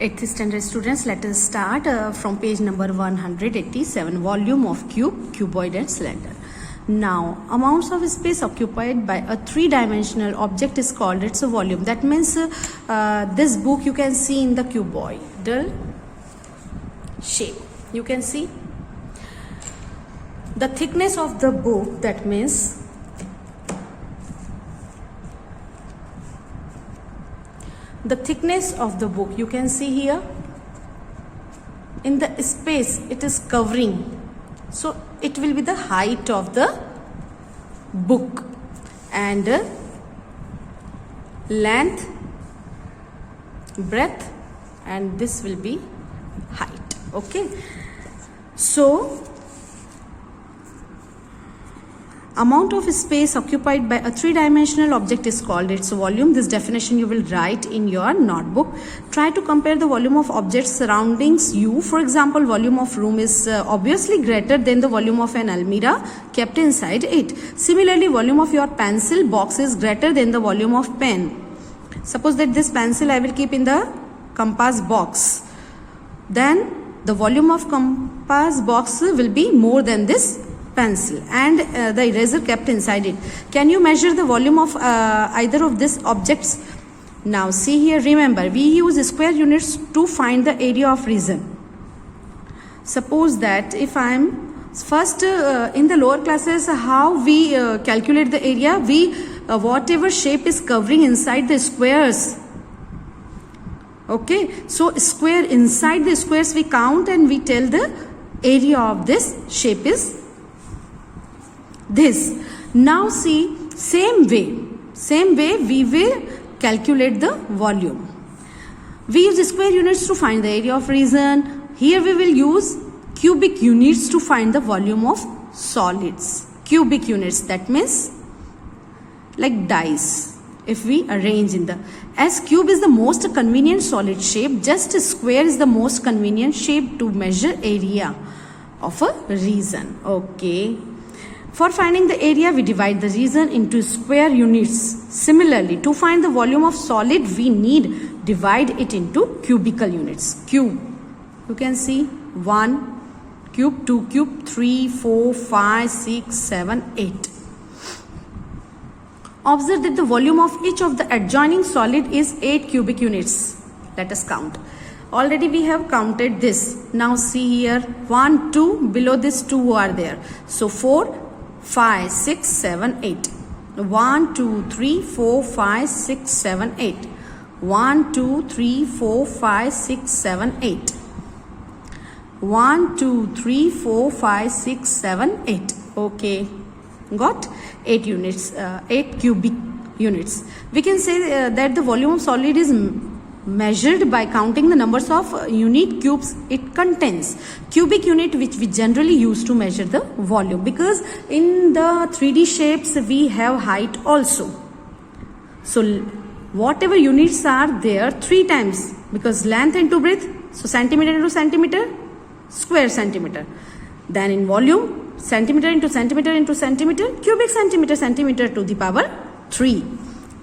8th standard students, let us start from page number 187, volume of cube, cuboid and cylinder. Now, amounts of space occupied by a three-dimensional object is called its volume. That means this book you can see in the cuboidal shape. You can see the thickness of the book, that means the thickness of the book you can see here in the space it is covering, so it will be the height of the book, and length, breadth, and this will be height. Okay, so amount of space occupied by a three-dimensional object is called its volume. This definition you will write in your notebook. Try to compare the volume of objects surroundings you. For example, volume of room is obviously greater than the volume of an almirah kept inside it. Similarly, volume of your pencil box is greater than the volume of pen. Suppose that this pencil I will keep in the compass box. Then the volume of compass box will be more than this pencil, and the eraser kept inside it. Can you measure the volume of either of these objects? Now see here, remember we use square units to find the area of region. Suppose that if I am first in the lower classes, how we calculate the area, we whatever shape is covering inside the squares. Okay, so square, inside the squares we count and we tell the area of this shape is this. Now see, same way we will calculate the volume. We use square units to find the area of region. Here we will use cubic units to find the volume of solids. Cubic units, that means like dice. If we arrange in the, as cube is the most convenient solid shape, just square is the most convenient shape to measure area of a region. Okay. For finding the area, we divide the region into square units. Similarly, to find the volume of solid, we need divide it into cubical units. Cube, you can see 1 cube, 2 cube, 3, 4, 5, 6, 7, 8. Observe that the volume of each of the adjoining solid is 8 cubic units. Let us count. Already we have counted this. Now see here, 1, 2, below this 2 are there. So 4, 5, 6, 7, 8. 1, 2, 3, 4, 5, 6, 7, 8. 1, 2, 3, 4, 5, 6, 7, 8. 1, 2, 3, 4, 5, 6, 7, 8. Okay, got 8 units, 8 cubic units. We can say that the volume of solid is measured by counting the numbers of unique cubes it contains. Cubic unit, which we generally use to measure the volume, because in the 3D shapes we have height also. So whatever units are there 3 times, because length into breadth, so centimeter into centimeter, square centimeter. Then in volume, centimeter into centimeter into centimeter, cubic centimeter, centimeter to the power 3.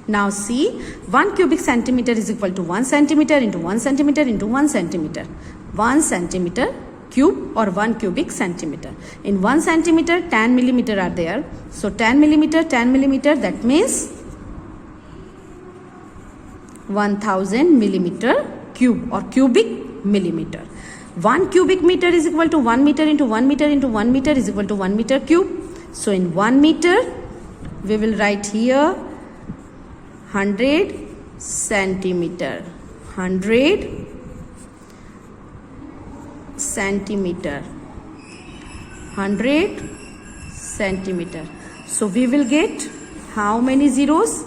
Now see, 1 cubic centimeter is equal to 1 centimeter into 1 centimeter into 1 centimeter. 1 centimeter cube or 1 cubic centimeter. In 1 centimeter, 10 millimeter are there. So 10 millimeter, that means 1000 millimeter cube or cubic millimeter. 1 cubic meter is equal to 1 meter into 1 meter into 1 meter is equal to 1 meter cube. So in 1 meter, we will write here 100 centimeter. 100 centimeter. 100 centimeter. So we will get how many zeros?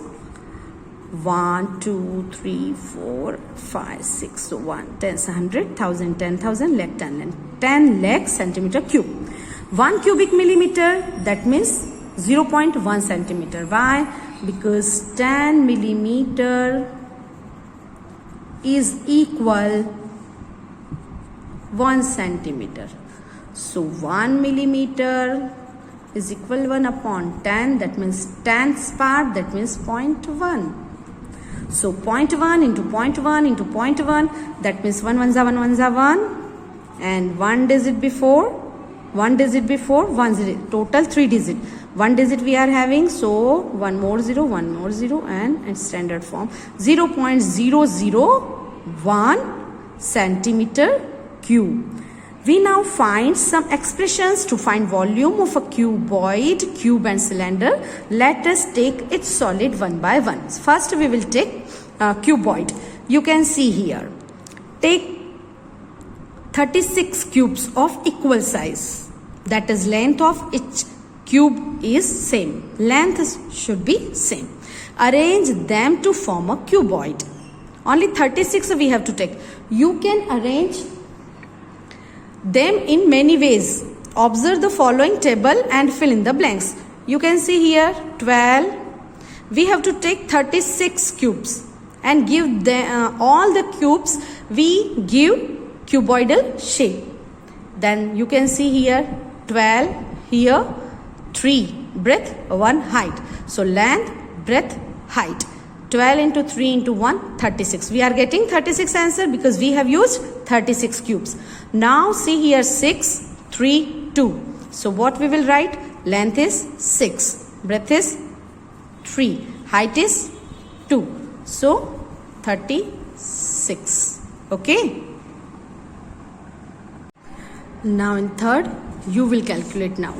1, 2, 3, 4, 5, 6. So 1, 10, 100, 1000, 10,000, lakh, 10 lakh centimeter cube. 1 cubic millimeter, that means 0.1 centimeter. Why? Because 10 millimeter is equal 1 centimeter. So 1 millimeter is equal 1 upon 10, that means 10th part, that means 0.1. So 0.1 into 0.1 into 0.1, that means 1 1s are 1 1s are 1, and 1 digit before, 1 digit, total 3 digit. 1 digit we are having, so 1 more 0, and standard form 0.001 centimeter cube. We now find some expressions to find volume of a cuboid, cube and cylinder. Let us take its solid one by one. First we will take cuboid. You can see here. Take 36 cubes of equal size. That is, length of each cube is same. Length should be same. Arrange them to form a cuboid. Only 36 we have to take. You can arrange them in many ways. Observe the following table and fill in the blanks. You can see here 12. We have to take 36 cubes and give them all the cubes we give cuboidal shape. Then you can see here 12, here 3 breadth, 1 height. So length, breadth, height. 12 into 3 into 1, 36. We are getting 36 answer because we have used 36 cubes. Now see here 6, 3, 2. So what we will write? Length is 6. Breadth is 3. Height is 2. So 36. Okay. Now in third, you will calculate now.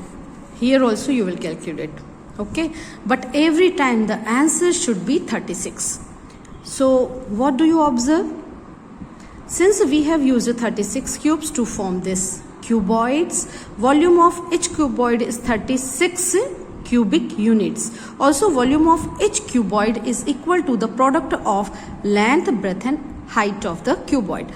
Here also you will calculate. Okay, but every time the answer should be 36. So what do you observe? Since we have used 36 cubes to form this cuboids, volume of each cuboid is 36 cubic units. Also, volume of each cuboid is equal to the product of length, breadth and height of the cuboid.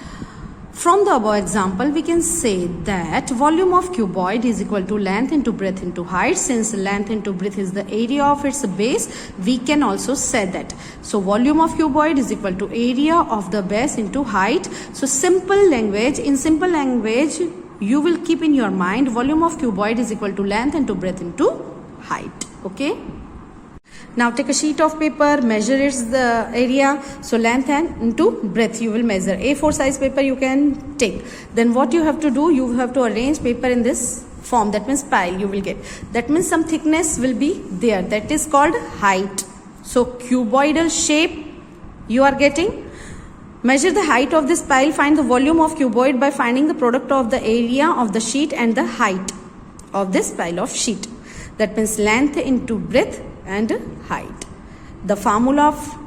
From the above example, we can say that volume of cuboid is equal to length into breadth into height. Since length into breadth is the area of its base, we can also say that. So volume of cuboid is equal to area of the base into height. So simple language, in simple language, you will keep in your mind volume of cuboid is equal to length into breadth into height. Okay. Now take a sheet of paper, measure its the area. So length and into breadth you will measure. A4 size paper you can take. Then what you have to do, you have to arrange paper in this form. That means pile you will get. That means some thickness will be there. That is called height. So cuboidal shape you are getting. Measure the height of this pile. Find the volume of cuboid by finding the product of the area of the sheet and the height of this pile of sheet. That means length into breadth and height. The formula of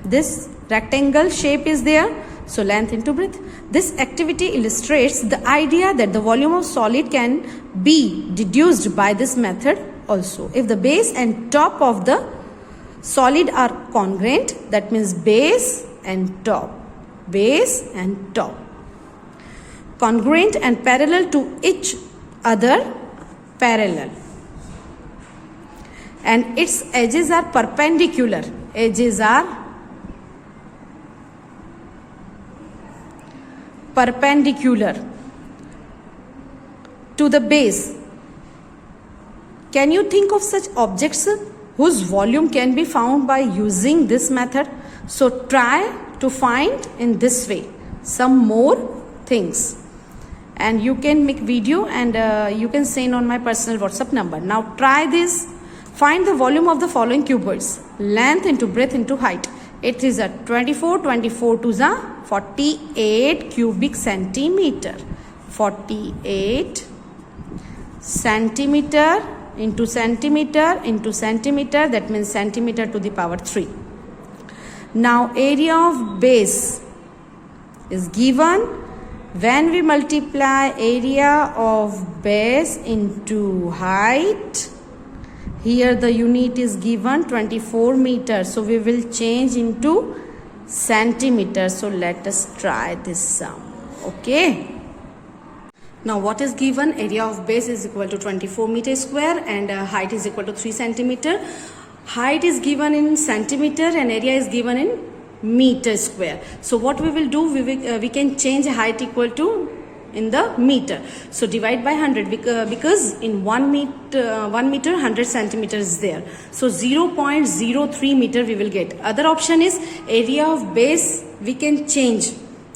this rectangle shape is there. So length into breadth. This activity illustrates the idea that the volume of solid can be deduced by this method also. If the base and top of the solid are congruent, that means base and top. Base and top. Congruent and parallel to each other, parallel. And its edges are perpendicular. Edges are perpendicular to the base. Can you think of such objects whose volume can be found by using this method? So try to find in this way some more things. And you can make video and you can send on my personal WhatsApp number. Now try this. Find the volume of the following cuboids. Length into breadth into height. It is a 24 to the 48 cubic centimeter. 48 centimeter into centimeter into centimeter. That means centimeter to the power 3. Now area of base is given. When we multiply area of base into height, here the unit is given 24 meters. So we will change into centimeters. So let us try this sum. Okay. Now what is given? Area of base is equal to 24 meters square and height is equal to 3 centimeter. Height is given in centimeter and area is given in meter square. So what we will do, we can change height equal to in the meter. So divide by 100 because in 1 meter 100 centimeters is there. So 0.03 meter we will get. Other option is area of base we can change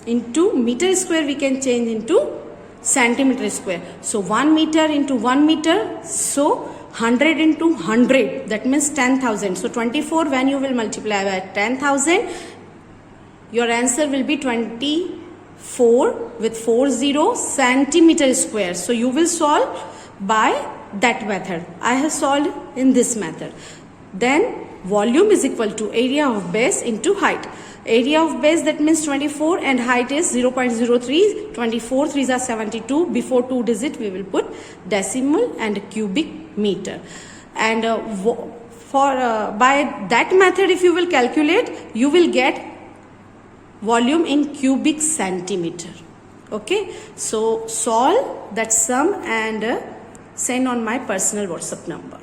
into meter square, we can change into centimeter square. So 1 meter into 1 meter, so 100 into 100, that means 10,000. So 24 when you will multiply by 10,000, your answer will be 24 with 40 centimeter square. So you will solve by that method. I have solved in this method. Then volume is equal to area of base into height. Area of base, that means 24, and height is 0.03. 24 3s are 72. Before 2 digit we will put decimal and cubic meter. And by that method if you will calculate, you will get volume in cubic centimeter. Okay, so solve that sum and send on my personal WhatsApp number.